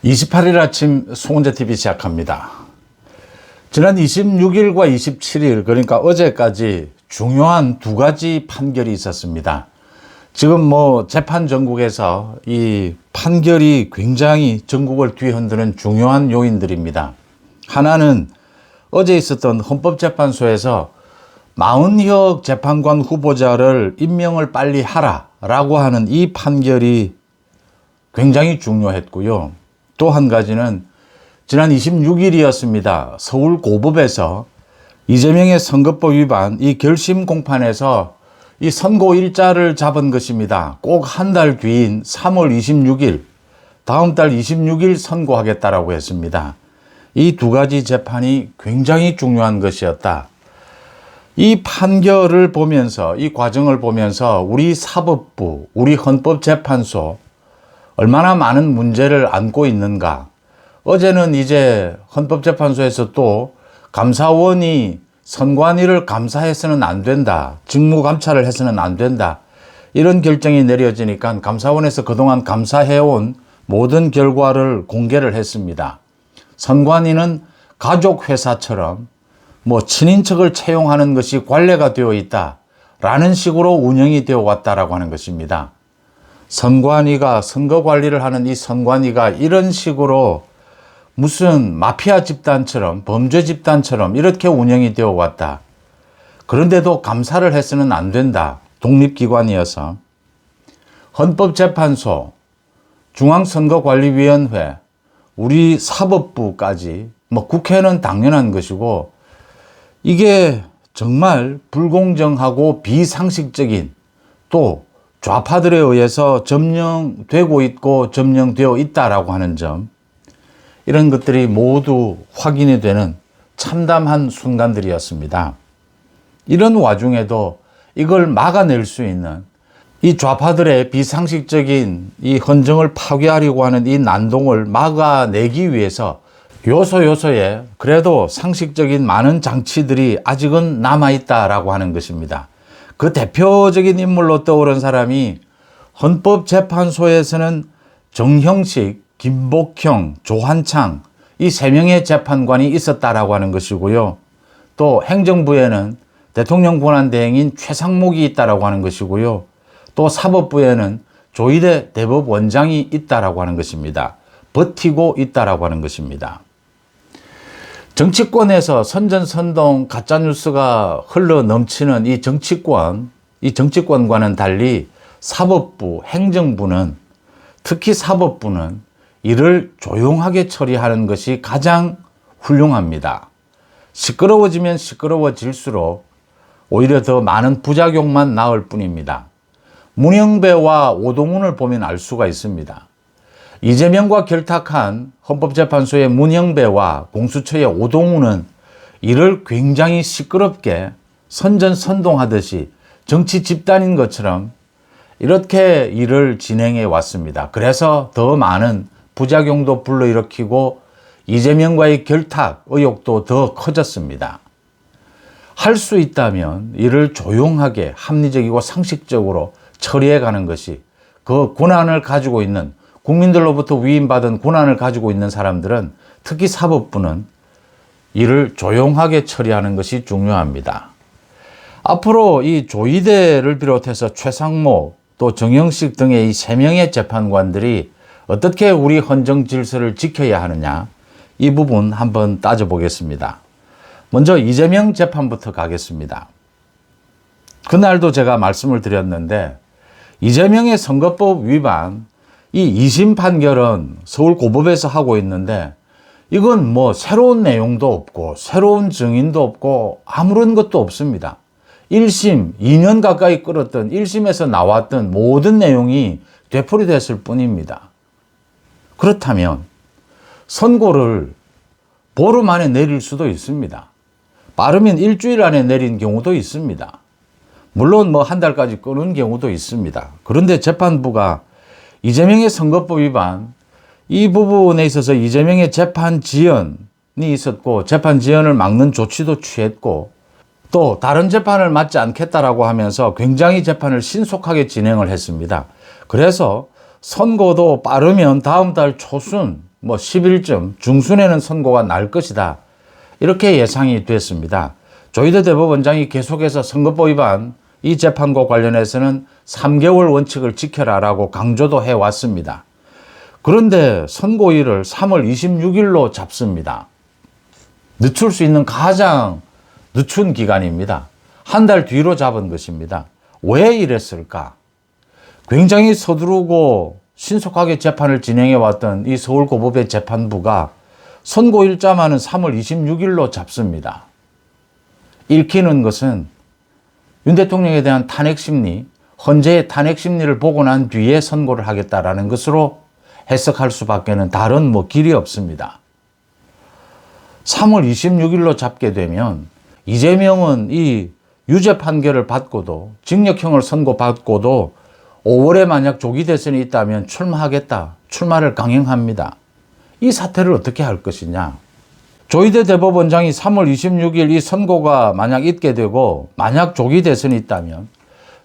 28일 아침 송은재TV 시작합니다. 지난 26일과 27일 그러니까 어제까지 중요한 두 가지 판결이 있었습니다. 지금 재판 전국에서 이 판결이 굉장히 전국을 뒤흔드는 중요한 요인들입니다. 하나는 어제 있었던 헌법재판소에서 마은혁 재판관 후보자를 임명을 빨리 하라라고 하는 이 판결이 굉장히 중요했고요. 또 한 가지는 지난 26일이었습니다. 서울고법에서 이재명의 선거법 위반 이 결심 공판에서 이 선고 일자를 잡은 것입니다. 꼭 한 달 뒤인 3월 26일, 다음 달 26일 선고하겠다라고 했습니다. 이 두 가지 재판이 굉장히 중요한 것이었다. 이 판결을 보면서, 이 과정을 보면서 우리 사법부, 우리 헌법재판소 얼마나 많은 문제를 안고 있는가. 어제는 이제 헌법재판소에서 또 감사원이 선관위를 감사해서는 안 된다. 직무감찰을 해서는 안 된다. 이런 결정이 내려지니까 감사원에서 그동안 감사해온 모든 결과를 공개를 했습니다. 선관위는 가족회사처럼 친인척을 채용하는 것이 관례가 되어 있다. 라는 식으로 운영이 되어 왔다라고 하는 것입니다. 선관위가 선거 관리를 하는 이 선관위가 이런 식으로 무슨 마피아 집단처럼 범죄 집단처럼 이렇게 운영이 되어 왔다. 그런데도 감사를 해서는 안 된다. 독립기관이어서 헌법재판소, 중앙선거관리위원회, 우리 사법부까지 국회는 당연한 것이고 이게 정말 불공정하고 비상식적인 또 좌파들에 의해서 점령되고 있고 점령되어 있다라고 하는 점, 이런 것들이 모두 확인이 되는 참담한 순간들이었습니다. 이런 와중에도 이걸 막아낼 수 있는 이 좌파들의 비상식적인 이 헌정을 파괴하려고 하는 이 난동을 막아내기 위해서 요소요소에 그래도 상식적인 많은 장치들이 아직은 남아있다라고 하는 것입니다. 그 대표적인 인물로 떠오른 사람이 헌법재판소에서는 정형식, 김복형, 조한창 이 세 명의 재판관이 있었다라고 하는 것이고요. 또 행정부에는 대통령 권한대행인 최상목이 있다라고 하는 것이고요. 또 사법부에는 조희대 대법원장이 있다라고 하는 것입니다. 버티고 있다라고 하는 것입니다. 정치권에서 선전선동 가짜뉴스가 흘러 넘치는 이 정치권과는 달리 사법부, 행정부는 특히 사법부는 이를 조용하게 처리하는 것이 가장 훌륭합니다. 시끄러워지면 시끄러워질수록 오히려 더 많은 부작용만 나올 뿐입니다. 문영배와 오동훈을 보면 알 수가 있습니다. 이재명과 결탁한 헌법재판소의 문영배와 공수처의 오동훈은 이를 굉장히 시끄럽게 선전선동하듯이 정치 집단인 것처럼 이렇게 일을 진행해 왔습니다. 그래서 더 많은 부작용도 불러일으키고 이재명과의 결탁 의혹도 더 커졌습니다. 할 수 있다면 이를 조용하게 합리적이고 상식적으로 처리해 가는 것이 그 권한을 가지고 있는 국민들로부터 위임받은 권한을 가지고 있는 사람들은 특히 사법부는 이를 조용하게 처리하는 것이 중요합니다. 앞으로 이 조희대를 비롯해서 최상목 또 정형식 등의 이 세 명의 재판관들이 어떻게 우리 헌정 질서를 지켜야 하느냐 이 부분 한번 따져보겠습니다. 먼저 이재명 재판부터 가겠습니다. 그날도 제가 말씀을 드렸는데 이재명의 선거법 위반 이 2심 판결은 서울고법에서 하고 있는데 이건 새로운 내용도 없고 새로운 증인도 없고 아무런 것도 없습니다. 1심 2년 가까이 끌었던 1심에서 나왔던 모든 내용이 되풀이됐을 뿐입니다. 그렇다면 선고를 보름 안에 내릴 수도 있습니다. 빠르면 일주일 안에 내린 경우도 있습니다. 물론 한 달까지 끄는 경우도 있습니다. 그런데 재판부가 이재명의 선거법 위반 이 부분에 있어서 이재명의 재판 지연이 있었고 재판 지연을 막는 조치도 취했고 또 다른 재판을 맡지 않겠다라고 하면서 굉장히 재판을 신속하게 진행을 했습니다. 그래서 선고도 빠르면 다음 달 초순 뭐 10일쯤 중순에는 선고가 날 것이다. 이렇게 예상이 됐습니다. 조희대 대법원장이 계속해서 선거법 위반 이 재판과 관련해서는 3개월 원칙을 지켜라라고 강조도 해왔습니다. 그런데 선고일을 3월 26일로 잡습니다. 늦출 수 있는 가장 늦춘 기간입니다. 한 달 뒤로 잡은 것입니다. 왜 이랬을까? 굉장히 서두르고 신속하게 재판을 진행해왔던 이 서울고법의 재판부가 선고일자만은 3월 26일로 잡습니다. 읽히는 것은 윤 대통령에 대한 탄핵 심리, 헌재의 탄핵 심리를 보고 난 뒤에 선고를 하겠다라는 것으로 해석할 수밖에는 다른 길이 없습니다. 3월 26일로 잡게 되면 이재명은 이 유죄 판결을 받고도 징역형을 선고받고도 5월에 만약 조기 대선이 있다면 출마하겠다. 출마를 강행합니다. 이 사태를 어떻게 할 것이냐. 조희대 대법원장이 3월 26일 이 선고가 만약 있게 되고 만약 조기 대선이 있다면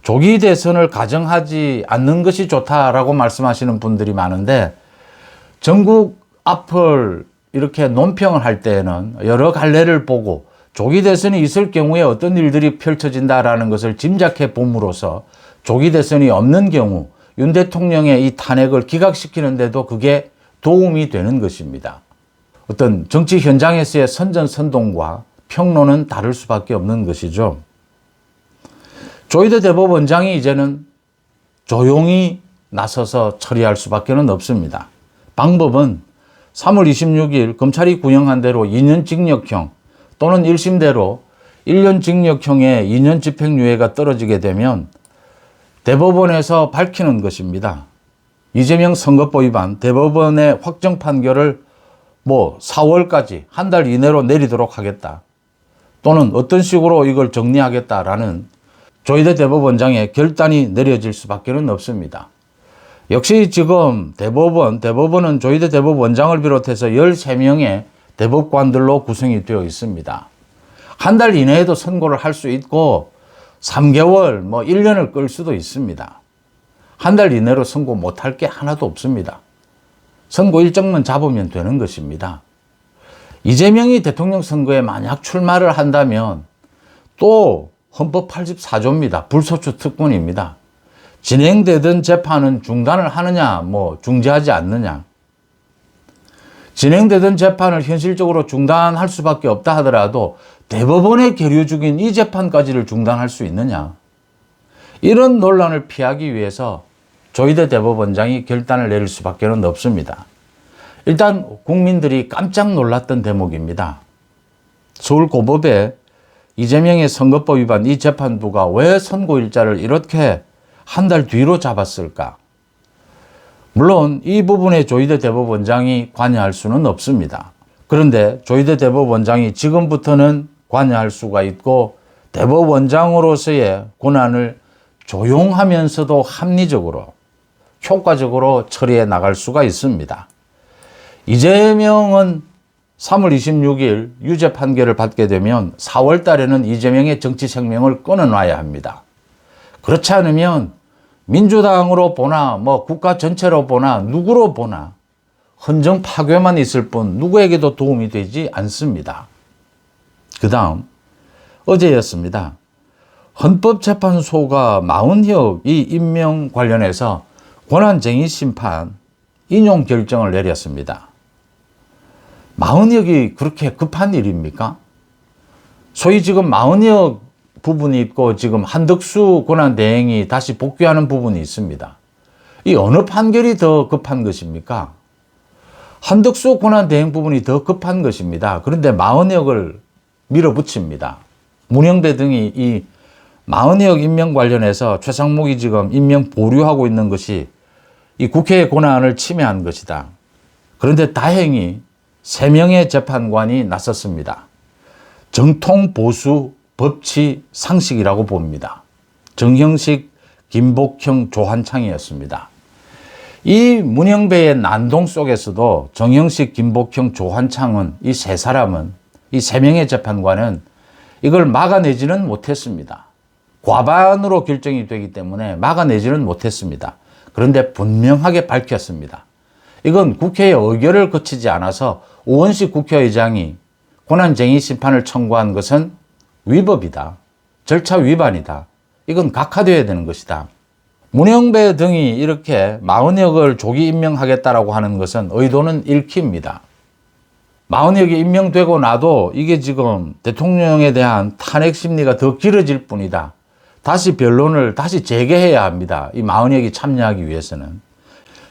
조기 대선을 가정하지 않는 것이 좋다라고 말씀하시는 분들이 많은데 전국 앞을 이렇게 논평을 할 때에는 여러 갈래를 보고 조기 대선이 있을 경우에 어떤 일들이 펼쳐진다라는 것을 짐작해 봄으로써 조기 대선이 없는 경우 윤 대통령의 이 탄핵을 기각시키는데도 그게 도움이 되는 것입니다. 어떤 정치 현장에서의 선전선동과 평론은 다를 수밖에 없는 것이죠. 조희대 대법원장이 이제는 조용히 나서서 처리할 수밖에 없습니다. 방법은 3월 26일 검찰이 구형한 대로 2년 징역형 또는 1심대로 1년 징역형에 2년 집행유예가 떨어지게 되면 대법원에서 밝히는 것입니다. 이재명 선거법 위반 대법원의 확정 판결을 4월까지 한 달 이내로 내리도록 하겠다. 또는 어떤 식으로 이걸 정리하겠다라는 조희대 대법원장의 결단이 내려질 수밖에 없습니다. 역시 지금 대법원은 조희대 대법원장을 비롯해서 13명의 대법관들로 구성이 되어 있습니다. 한 달 이내에도 선고를 할 수 있고 3개월, 1년을 끌 수도 있습니다. 한 달 이내로 선고 못할 게 하나도 없습니다. 선고 일정만 잡으면 되는 것입니다. 이재명이 대통령 선거에 만약 출마를 한다면 또 헌법 84조입니다. 불소추 특권입니다. 진행되던 재판은 중단을 하느냐, 중지하지 않느냐. 진행되던 재판을 현실적으로 중단할 수밖에 없다 하더라도 대법원에 계류 중인 이 재판까지를 중단할 수 있느냐. 이런 논란을 피하기 위해서 조희대 대법원장이 결단을 내릴 수밖에 없습니다. 일단 국민들이 깜짝 놀랐던 대목입니다. 서울고법에 이재명의 선거법 위반 이 재판부가 왜 선고일자를 이렇게 한 달 뒤로 잡았을까? 물론 이 부분에 조희대 대법원장이 관여할 수는 없습니다. 그런데 조희대 대법원장이 지금부터는 관여할 수가 있고 대법원장으로서의 권한을 조용하면서도 합리적으로 효과적으로 처리해 나갈 수가 있습니다. 이재명은 3월 26일 유죄 판결을 받게 되면 4월 달에는 이재명의 정치 생명을 끊어놔야 합니다. 그렇지 않으면 민주당으로 보나 국가 전체로 보나 누구로 보나 헌정 파괴만 있을 뿐 누구에게도 도움이 되지 않습니다. 그 다음 어제였습니다. 헌법재판소가 마은혁 이 임명 관련해서 권한쟁의 심판 인용 결정을 내렸습니다. 마은혁이 그렇게 급한 일입니까? 소위 지금 마은혁 부분이 있고 지금 한덕수 권한대행이 다시 복귀하는 부분이 있습니다. 이 어느 판결이 더 급한 것입니까? 한덕수 권한대행 부분이 더 급한 것입니다. 그런데 마은혁을 밀어붙입니다. 문영배 등이 이 마은혁 임명 관련해서 최상목이 지금 임명 보류하고 있는 것이 이 국회의 권한을 침해한 것이다. 그런데 다행히 3명의 재판관이 나섰습니다. 정통 보수 법치 상식이라고 봅니다. 정형식, 김복형, 조한창이었습니다. 이 문영배의 난동 속에서도 정형식, 김복형, 조한창은 이 3사람은 이 3명의 재판관은 이걸 막아내지는 못했습니다. 과반으로 결정이 되기 때문에 막아내지는 못했습니다. 그런데 분명하게 밝혔습니다. 이건 국회의 의결을 거치지 않아서 우원식 국회의장이 권한쟁의 심판을 청구한 것은 위법이다. 절차 위반이다. 이건 각하되어야 되는 것이다. 문영배 등이 이렇게 마은혁을 조기 임명하겠다라고 하는 것은 의도는 읽힙니다. 마은혁이 임명되고 나도 이게 지금 대통령에 대한 탄핵 심리가 더 길어질 뿐이다. 다시 변론을 다시 재개해야 합니다. 이 마은혁이 참여하기 위해서는.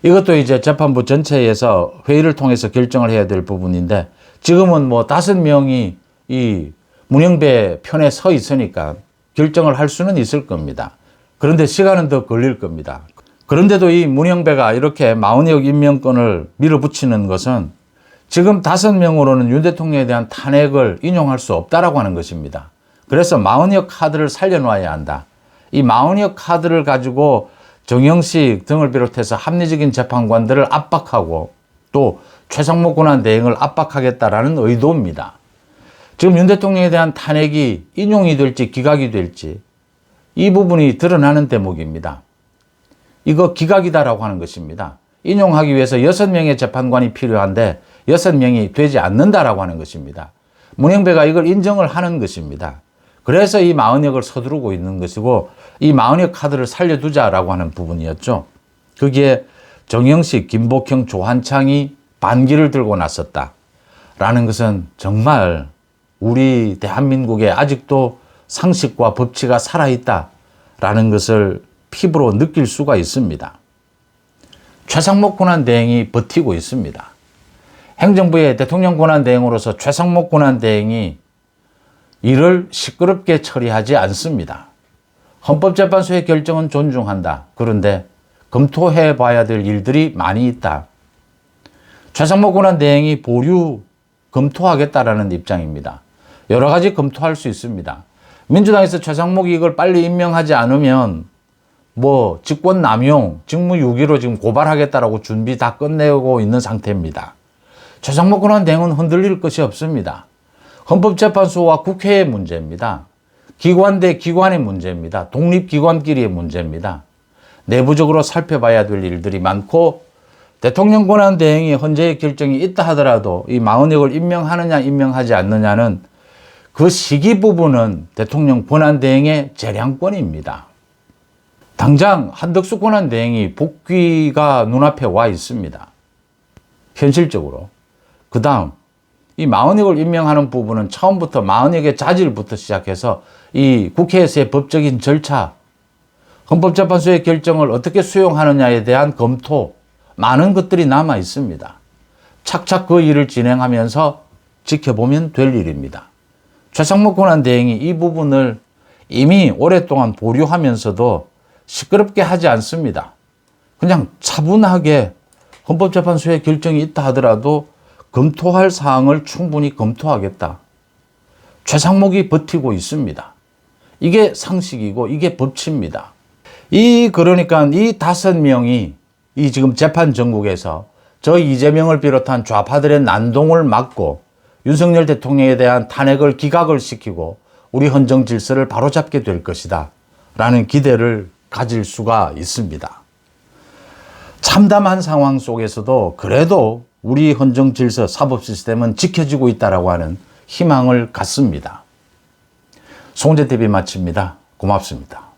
이것도 이제 재판부 전체에서 회의를 통해서 결정을 해야 될 부분인데 지금은 뭐 5명이 이 문영배 편에 서 있으니까 결정을 할 수는 있을 겁니다. 그런데 시간은 더 걸릴 겁니다. 그런데도 이 문영배가 이렇게 마은혁 임명권을 밀어붙이는 것은 지금 5명으로는 윤 대통령에 대한 탄핵을 인용할 수 없다라고 하는 것입니다. 그래서 마은혁 카드를 살려놔야 한다. 이 마은혁 카드를 가지고 정영식 등을 비롯해서 합리적인 재판관들을 압박하고 또 최상목 권한대행을 압박하겠다라는 의도입니다. 지금 윤 대통령에 대한 탄핵이 인용이 될지 기각이 될지 이 부분이 드러나는 대목입니다. 이거 기각이다라고 하는 것입니다. 인용하기 위해서 6명의 재판관이 필요한데 6명이 되지 않는다라고 하는 것입니다. 문영배가 이걸 인정을 하는 것입니다. 그래서 이 마은혁을 서두르고 있는 것이고 이 마은혁 카드를 살려두자라고 하는 부분이었죠. 거기에 정영식, 김복형, 조한창이 반기를 들고 나섰다라는 것은 정말 우리 대한민국에 아직도 상식과 법치가 살아있다라는 것을 피부로 느낄 수가 있습니다. 최상목 권한대행이 버티고 있습니다. 행정부의 대통령 권한대행으로서 최상목 권한대행이 이를 시끄럽게 처리하지 않습니다. 헌법재판소의 결정은 존중한다. 그런데 검토해 봐야 될 일들이 많이 있다. 최상목 권한대행이 보류 검토하겠다라는 입장입니다. 여러 가지 검토할 수 있습니다. 민주당에서 최상목이 이걸 빨리 임명하지 않으면 뭐 직권 남용, 직무유기로 지금 고발하겠다라고 준비 다 끝내고 있는 상태입니다. 최상목 권한대행은 흔들릴 것이 없습니다. 헌법재판소와 국회의 문제입니다. 기관 대 기관의 문제입니다. 독립기관끼리의 문제입니다. 내부적으로 살펴봐야 될 일들이 많고 대통령 권한대행이 헌재의 결정이 있다 하더라도 이 마은혁을 임명하느냐 임명하지 않느냐는 그 시기 부분은 대통령 권한대행의 재량권입니다. 당장 한덕수 권한대행이 복귀가 눈앞에 와 있습니다. 현실적으로. 그 다음 이 마은혁을 임명하는 부분은 처음부터 마은혁의 자질부터 시작해서 이 국회에서의 법적인 절차, 헌법재판소의 결정을 어떻게 수용하느냐에 대한 검토, 많은 것들이 남아 있습니다. 착착 그 일을 진행하면서 지켜보면 될 일입니다. 최상목 권한대행이 이 부분을 이미 오랫동안 보류하면서도 시끄럽게 하지 않습니다. 그냥 차분하게 헌법재판소의 결정이 있다 하더라도 검토할 사항을 충분히 검토하겠다. 최상목이 버티고 있습니다. 이게 상식이고 이게 법치입니다. 그러니까 이 5명이 이 지금 재판 전국에서 저 이재명을 비롯한 좌파들의 난동을 막고 윤석열 대통령에 대한 탄핵을 기각을 시키고 우리 헌정 질서를 바로잡게 될 것이다 라는 기대를 가질 수가 있습니다. 참담한 상황 속에서도 그래도 우리 헌정 질서 사법 시스템은 지켜지고 있다라고 하는 희망을 갖습니다. 송재TV 마칩니다. 고맙습니다.